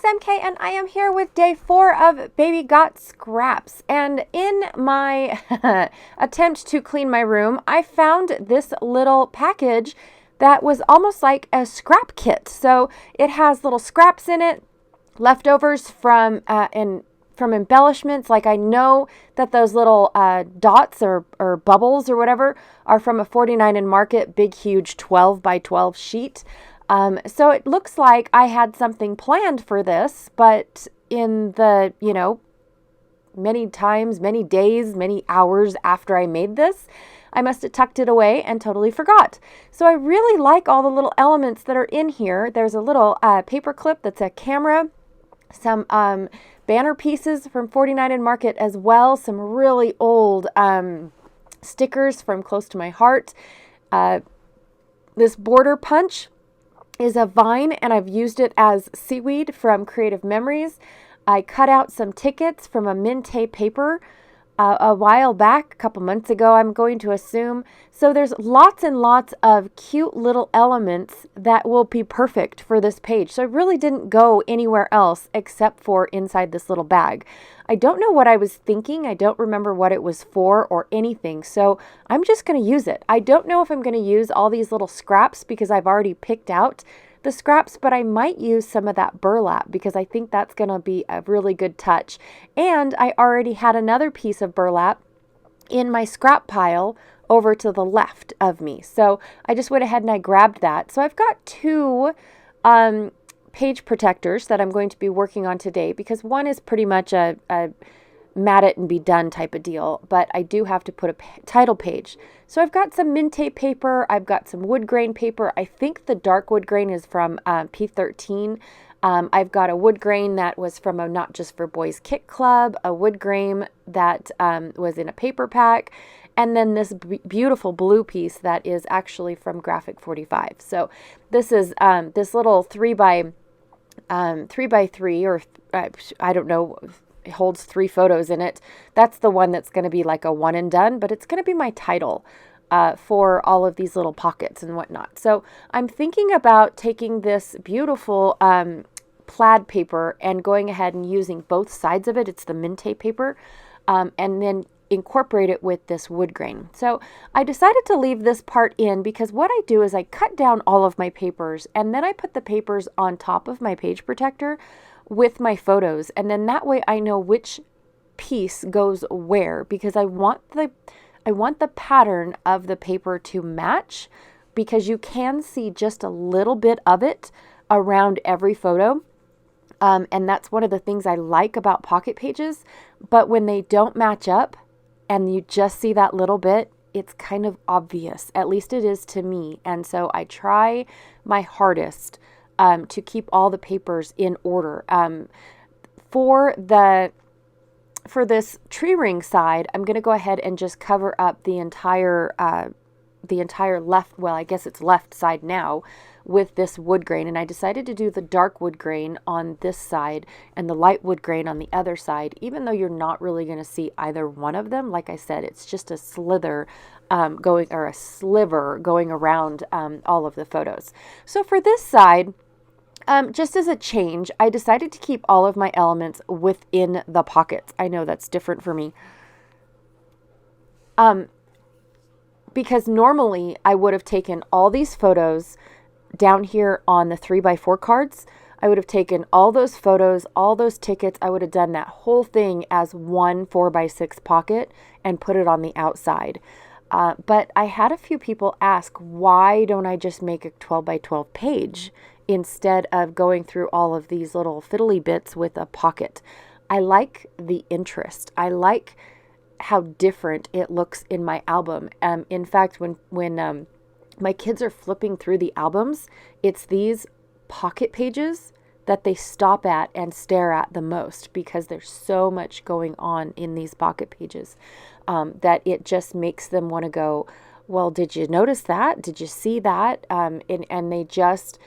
it's MK and I am here with day 4 of Baby Got Scraps. And in my attempt to clean my room, I found this little package that was almost like a scrap kit. So it has little scraps in it, leftovers from embellishments. Like I know that those little dots or bubbles or whatever are from a 49 in Market, big, huge 12 by 12 sheet. So it looks like I had something planned for this, but in the, many times, many days, many hours after I made this, I must have tucked it away and totally forgot. So I really like all the little elements that are in here. There's a little paper clip that's a camera, some banner pieces from 49 in Market as well, some really old stickers from Close to My Heart. This border punch is a vine, and I've used it as seaweed from Creative Memories. I cut out some tickets from a Minte paper a while back, a couple months ago, I'm going to assume. So there's lots and lots of cute little elements that will be perfect for this page. So I really didn't go anywhere else except for inside this little bag. I don't know what I was thinking. I don't remember what it was for or anything. So I'm just going to use it. I don't know if I'm going to use all these little scraps because I've already picked out the scraps, but I might use some of that burlap because I think that's going to be a really good touch. And I already had another piece of burlap in my scrap pile over to the left of me. So I just went ahead and I grabbed that. So I've got two page protectors that I'm going to be working on today because one is pretty much a mat it and be done type of deal, but I do have to put a title page. So I've got some Minte paper, I've got some wood grain paper. I think the dark wood grain is from P13. I've got a wood grain that was from a Not Just for Boys Kit Club, a wood grain that was in a paper pack, and then this beautiful blue piece that is actually from Graphic 45. So this is this little 3 by 3, or I don't know, it holds 3 photos in it. That's the one that's going to be like a one and done, but it's going to be my title for all of these little pockets and whatnot. So I'm thinking about taking this beautiful plaid paper and going ahead and using both sides of it. It's the Minte paper, and then incorporate it with this wood grain. So I decided to leave this part in because what I do is I cut down all of my papers and then I put the papers on top of my page protector with my photos, and then that way I know which piece goes where because I want the pattern of the paper to match, because you can see just a little bit of it around every photo. And that's one of the things I like about pocket pages, but when they don't match up and you just see that little bit, it's kind of obvious. At least it is to me. And so I try my hardest to keep all the papers in order. For this tree ring side, I'm going to go ahead and just cover up the entire left, well, I guess it's left side now, with this wood grain. And I decided to do the dark wood grain on this side and the light wood grain on the other side, even though you're not really going to see either one of them. Like I said, it's just a sliver going around all of the photos. So for this side, just as a change, I decided to keep all of my elements within the pockets. I know that's different for me. Because normally I would have taken all these photos down here on the 3x4 cards. I would have taken all those photos, all those tickets. I would have done that whole thing as one 4x6 pocket and put it on the outside. But I had a few people ask, why don't I just make a 12x12 page instead of going through all of these little fiddly bits with a pocket? I like the interest. I like how different it looks in my album. In fact, when my kids are flipping through the albums, it's these pocket pages that they stop at and stare at the most, because there's so much going on in these pocket pages that it just makes them want to go, well, did you notice that? Did you see that? And they just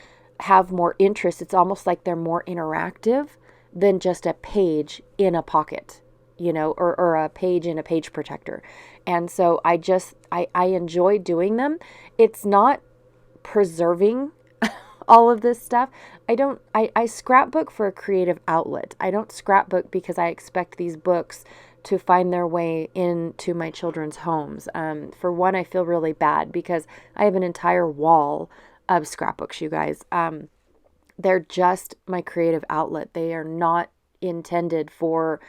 have more interest. It's almost like they're more interactive than just a page in a pocket, or a page in a page protector. And so I enjoy doing them. It's not preserving all of this stuff. I scrapbook for a creative outlet. I don't scrapbook because I expect these books to find their way into my children's homes. For one, I feel really bad because I have an entire wall of scrapbooks, you guys. They're just my creative outlet. They are not intended for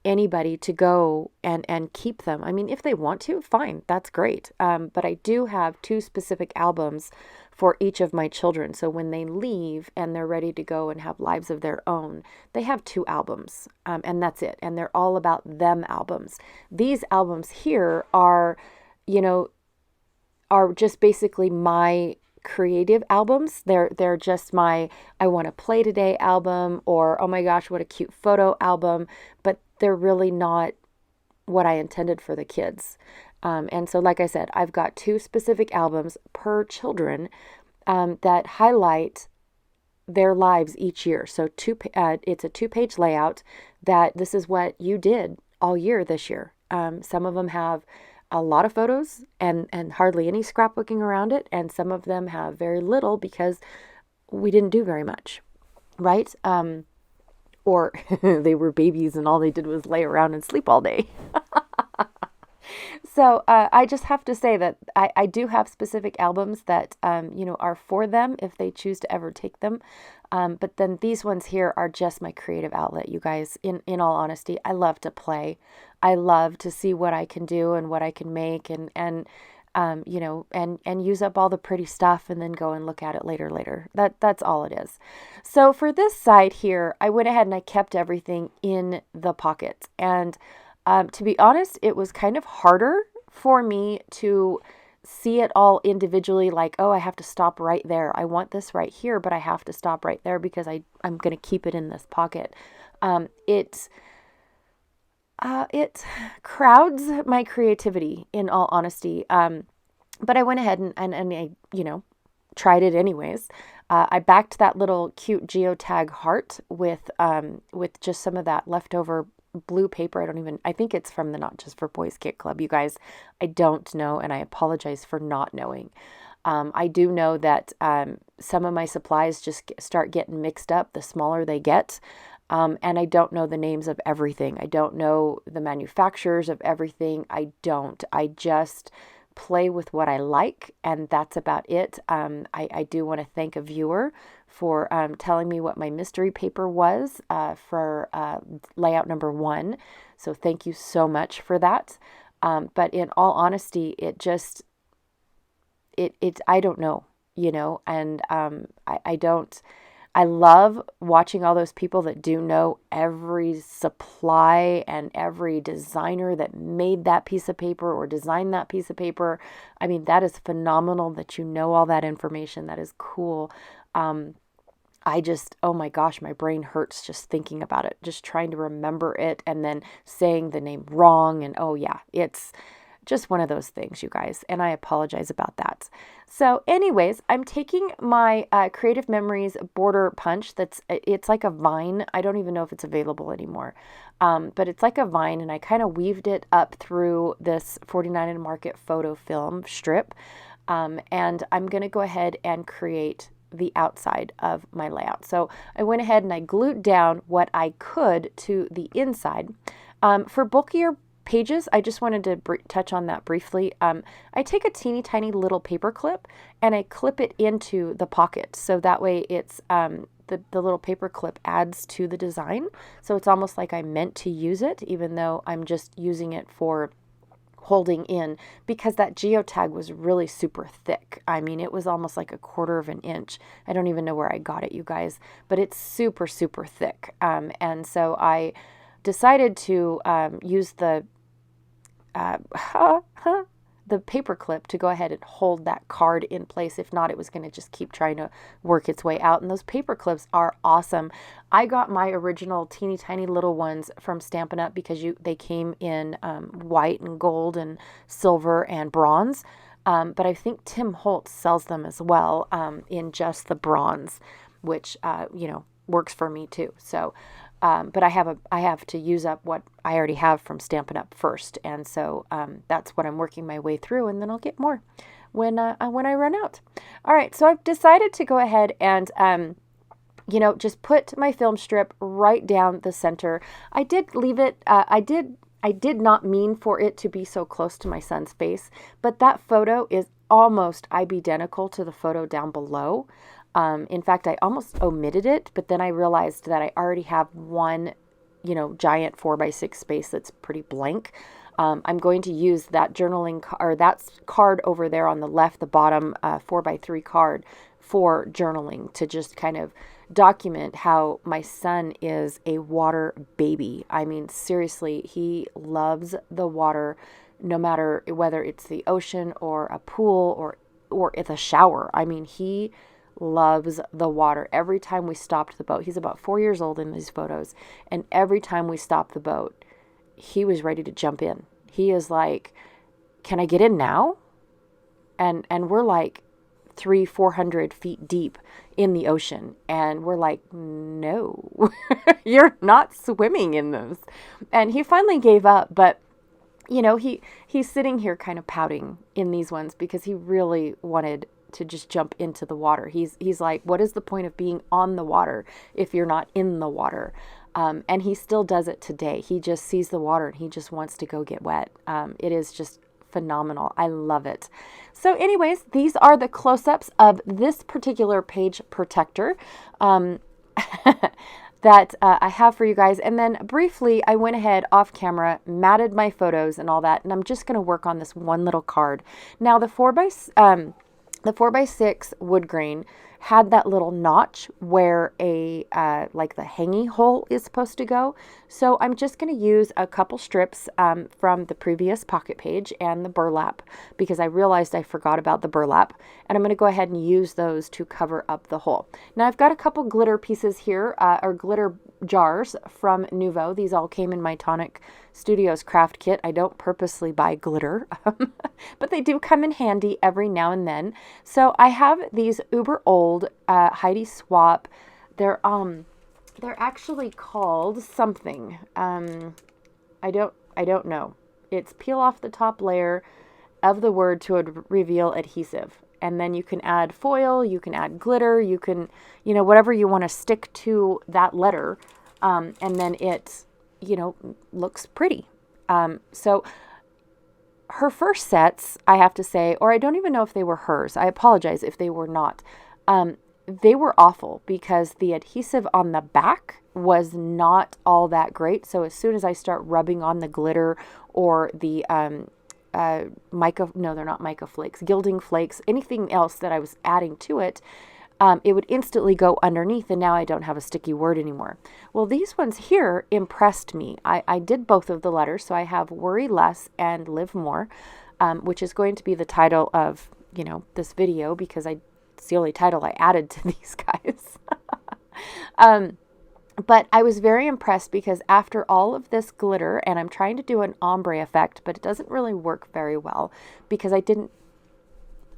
anybody to go and keep them. I mean, if they want to, fine, that's great. But I do have 2 specific albums for each of my children. So when they leave and they're ready to go and have lives of their own, they have 2 albums, and that's it. And they're all about them albums. These albums here are, are just basically my creative albums. They're just my I want to play today album, or oh my gosh, what a cute photo album, but they're really not what I intended for the kids. And so, like I said, I've got 2 specific albums per children that highlight their lives each year. So it's a 2-page layout that this is what you did all year this year. Some of them have a lot of photos and hardly any scrapbooking around it. And some of them have very little because we didn't do very much, right? Or they were babies and all they did was lay around and sleep all day. So I just have to say that I do have specific albums that, are for them if they choose to ever take them. But then these ones here are just my creative outlet, you guys. In all honesty, I love to play. I love to see what I can do and what I can make and use up all the pretty stuff and then go and look at it later. That's all it is. So for this side here, I went ahead and I kept everything in the pockets. And to be honest, it was kind of harder for me to see it all individually, like, oh, I have to stop right there. I want this right here, but I have to stop right there because I'm going to keep it in this pocket. It crowds my creativity, in all honesty. But I went ahead and I, tried it anyways. I backed that little cute geotag heart with just some of that leftover blue paper. I think it's from the Not Just for Boys Kit Club, you guys. I don't know, and I apologize for not knowing. I do know that some of my supplies just start getting mixed up the smaller they get. And I don't know the names of everything. I don't know the manufacturers of everything. I just play with what I like, and that's about it. I do want to thank a viewer for telling me what my mystery paper was for layout number 1. So thank you so much for that. But in all honesty, it I don't know, and I love watching all those people that do know every supply and every designer that made that piece of paper or designed that piece of paper. I mean, that is phenomenal that you know all that information. That is cool. Oh my gosh, my brain hurts just thinking about it, just trying to remember it and then saying the name wrong. And oh yeah, it's just one of those things, you guys, and I apologize about that. So anyways, I'm taking my Creative Memories border punch. It's like a vine. I don't even know if it's available anymore, but it's like a vine, and I kind of weaved it up through this 49 and Market photo film strip, and I'm going to go ahead and create the outside of my layout. So I went ahead and I glued down what I could to the inside. For bulkier pages, I just wanted to touch on that briefly. I take a teeny tiny little paper clip and I clip it into the pocket. So that way it's the little paper clip adds to the design. So it's almost like I meant to use it, even though I'm just using it for holding in, because that geotag was really super thick. I mean, it was almost like 1/4 of an inch. I don't even know where I got it, you guys, but it's super, super thick. And so I decided to use the paper clip to go ahead and hold that card in place. If not, it was going to just keep trying to work its way out. And those paper clips are awesome. I got my original teeny tiny little ones from Stampin' Up! Because they came in white and gold and silver and bronze. But I think Tim Holtz sells them as well in just the bronze, which works for me too. So but I have to use up what I already have from Stampin' Up! First, and so that's what I'm working my way through, and then I'll get more when I run out. All right, so I've decided to go ahead and, you know, just put my film strip right down the center. I did leave it, I did not mean for it to be so close to my son's face, but that photo is almost identical to the photo down below. In fact, I almost omitted it, but then I realized that I already have one, you know, giant 4x6 space that's pretty blank. I'm going to use that journaling or that card over there on the left, the bottom 4x3 card for journaling, to just kind of document how my son is a water baby. I mean, seriously, he loves the water, no matter whether it's the ocean or a pool or it's a shower. I mean, he loves the water. Every time we stopped the boat, he's about 4 years old in these photos, and every time we stopped the boat, he was ready to jump in. He is like, can I get in now? And we're like 300-400 feet deep in the ocean. And we're like, no, you're not swimming in this. And he finally gave up. But, you know, he's sitting here kind of pouting in these ones because he really wanted to just jump into the water. He's like, what is the point of being on the water if you're not in the water? And he still does it today. He just sees the water and he just wants to go get wet. It is just phenomenal. I love it. So anyways, these are the close-ups of this particular page protector that I have for you guys. And then briefly, I went ahead off camera, matted my photos and all that. And I'm just going to work on this one little card. Now the 4x6 wood grain had that little notch where a like the hanging hole is supposed to go. So I'm just going to use a couple strips from the previous pocket page and the burlap, because I realized I forgot about the burlap, and I'm going to go ahead and use those to cover up the hole. Now I've got a couple glitter pieces here, or glitter jars from Nuvo. These all came in my Tonic Studios craft kit. I don't purposely buy glitter, but they do come in handy every now and then. So I have these uber old Heidi Swap. They're actually called something. I don't know. It's peel off the top layer of the word to reveal adhesive. And then you can add foil, you can add glitter, you can, you know, whatever you want to stick to that letter. And then it, you know, looks pretty. So her first sets, I have to say, or I don't even know if they were hers. I apologize if they were not. They were awful because the adhesive on the back was not all that great. So as soon as I start rubbing on the glitter or the mica, no, they're not mica flakes, gilding flakes, anything else that I was adding to it, it would instantly go underneath, and now I don't have a sticky word anymore. Well, these ones here impressed me. I did both of the letters, so I have Worry Less and Live More, which is going to be the title of, you know, this video, because it's the only title I added to these guys. But I was very impressed because after all of this glitter, and I'm trying to do an ombre effect, but it doesn't really work very well because I didn't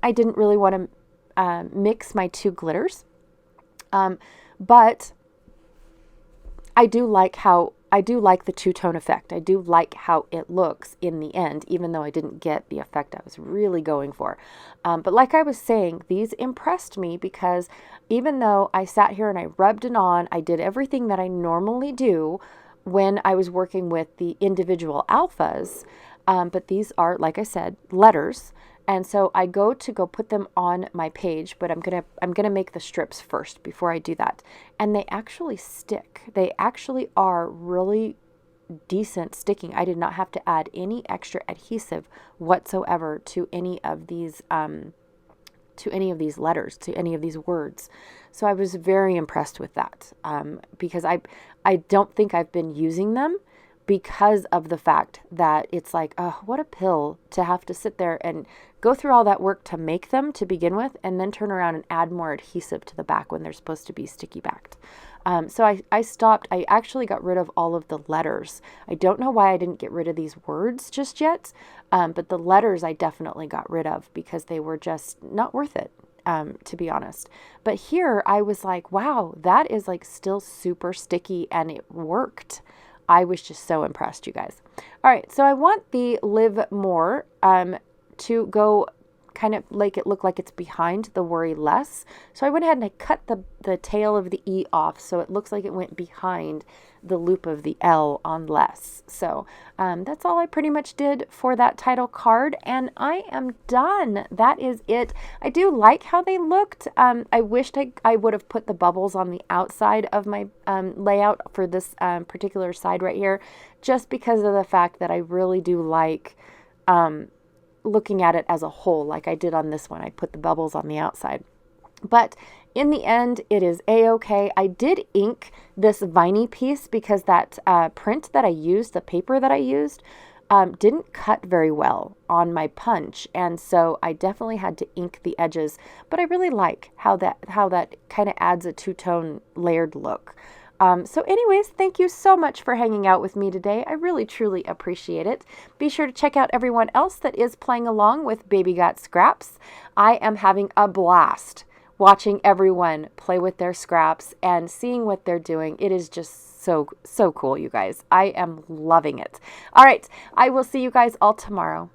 really want to mix my two glitters. But I do like the two-tone effect. I do like how it looks in the end, even though I didn't get the effect I was really going for. But like I was saying, these impressed me because even though I sat here and I rubbed it on, I did everything that I normally do when I was working with the individual alphas. But these are, like I said, letters. And so I go put them on my page, but I'm gonna make the strips first before I do that. And they actually stick. They actually are really decent sticking. I did not have to add any extra adhesive whatsoever to any of these letters, to any of these words. So I was very impressed with that, because I don't think I've been using them, because of the fact that it's like, oh, what a pill to have to sit there and go through all that work to make them to begin with, and then turn around and add more adhesive to the back when they're supposed to be sticky backed. So I stopped. I actually got rid of all of the letters. I don't know why I didn't get rid of these words just yet, but the letters I definitely got rid of because they were just not worth it, to be honest. But here I was like, wow, that is like still super sticky, and it worked. I was just so impressed, you guys. All right, so I want the Live More to go kind of make it look like it's behind the worry less. So I went ahead and I cut the tail of the E off so it looks like it went behind the loop of the L on less. So that's all I pretty much did for that title card, and I am done. That is it. I do like how they looked. I wished I would have put the bubbles on the outside of my layout for this particular side right here, just because of the fact that I really do like looking at it as a whole, like I did on this one. I put the bubbles on the outside. But in the end, it is a-okay. I did ink this viney piece because that print that I used, the paper that I used, didn't cut very well on my punch, and so I definitely had to ink the edges. But I really like how that kind of adds a two-tone layered look. So anyways, thank you so much for hanging out with me today. I really, truly appreciate it. Be sure to check out everyone else that is playing along with Baby Got Scraps. I am having a blast watching everyone play with their scraps and seeing what they're doing. It is just so cool, you guys. I am loving it. All right, I will see you guys all tomorrow.